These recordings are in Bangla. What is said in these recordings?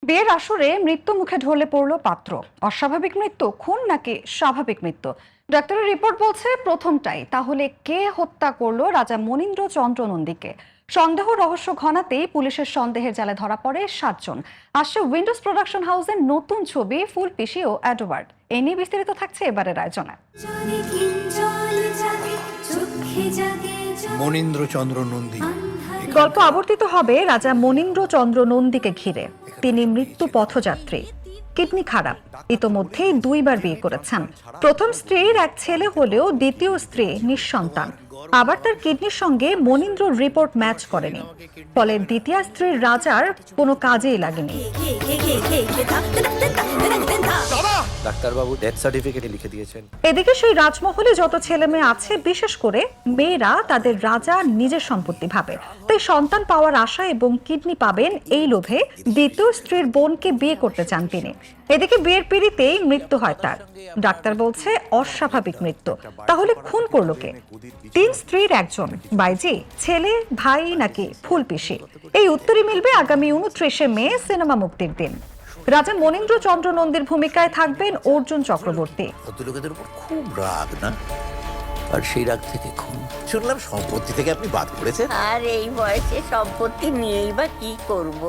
বিয়ের আসরে মৃত্যু মুখে ঢলে পড়ল পাত্র। অস্বাভাবিক মৃত্যু, খুন নাকি স্বাভাবিক মৃত্যু? ডাক্তারের রিপোর্ট বলছে প্রথমটাই। তাহলে কে হত্যা করলো রাজা মনীন্দ্র চন্দ্র নন্দীকে? সন্দেহ রহস্য ঘনাতেই পুলিশের সন্দেহের জালে ধরা পড়ে 7 জন। আসছে উইন্ডোজ প্রোডাকশন হাউসের নতুন ছবি ফুলপিসি ও অ্যাডওয়ার্ড। এ নিয়ে বিস্তারিত থাকছে এবারের আয়োজনে। মনীন্দ্র চন্দ্র নন্দী গল্প আবর্তিত হবে রাজা মনীন্দ্র চন্দ্র নন্দীকে ঘিরে। তিনি মৃত্যু পথযাত্রী, কিডনি খারাপ, ইতোমধ্যেই 2বার বিয়ে করেছেন। প্রথম স্ত্রীর এক ছেলে হলেও দ্বিতীয় স্ত্রী নিঃসন্তান। আবার তার কিডনির সঙ্গে মনীন্দ্রর রিপোর্ট ম্যাচ করেনি, ফলে দ্বিতীয় স্ত্রীর রাজার কোনো কাজেই লাগেনি। ডাক্তারবাবু ডেথ সার্টিফিকেটে লিখে দিয়েছেন। এদিকে সেই রাজমহলে যত ছেলে মেয়ে আছে, বিশেষ করে মেয়েরা তাদের রাজা নিজের সম্পত্তি ভাবে। তাই সন্তান পাওয়ার আশা এবং কিডনি পাবেন এই লোভে দ্বিতীয় স্ত্রীর বোনকে বিয়ে করতে চান তিনি। এদিকে বিয়ের পিড়িতেই মৃত্যু হয় তার। ডাক্তার বলছে অস্বাভাবিক মৃত্যু। তাহলে খুন করলো কে? 3 স্ত্রীর একজন, বাইজি, ছেলে, ভাই নাকি ফুলপিসি? এই উত্তরই মিলবে আগামী 29শে মে সিনেমা মুক্তির দিন। রাজা মনীন্দ্র চন্দ্র নন্দীর ভূমিকায় থাকবেন অর্জুন চক্রবর্তী। ভদ্রলোকেদের উপর খুব রাগ না, আর সেই রাগ থেকে খুন। শুনলাম সম্পত্তি থেকে আপনি বাদ করেছেন। আর এই বয়সে সম্পত্তি নিয়েই বা কি করব?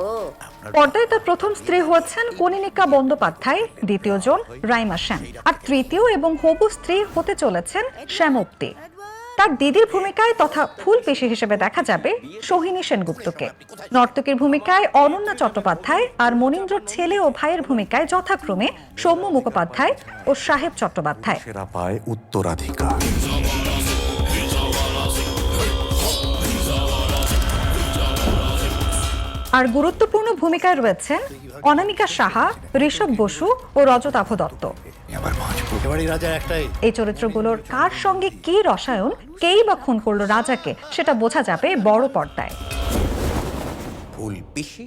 পর্দায় তার প্রথম স্ত্রী হচ্ছেন কনিনিকা বন্দ্যোপাধ্যায়, দ্বিতীয় জন রাইমা সেন, আর তৃতীয় এবং হবু স্ত্রী হতে চলেছেন শ্যামপ্তি। তার দিদির ভূমিকায় তথা ফুলপিসি হিসেবে দেখা যাবে সোহিনী সেনগুপ্তকে। নর্তকীর ভূমিকায় অনন্যা চট্টোপাধ্যায়, আর মনীন্দ্রর ছেলে ও ভাইয়ের ভূমিকায় যথাক্রমে সৌম্য মুখোপাধ্যায় ও সাহেব চট্টোপাধ্যায়। সেরা পায় উত্তরাধিকার। আর গুরুত্বপূর্ণ ভূমিকায় রয়েছেন অনামিকা সাহা, ঋষভ বসু ও রজতাভ দত্ত। রাজা একটাই। এই চরিত্রগুলোর কার সঙ্গে কি রসায়ন, কেই বা খুন করলো রাজাকে, সেটা বোঝা যাবে বড় পর্দায়। ফুলপিসি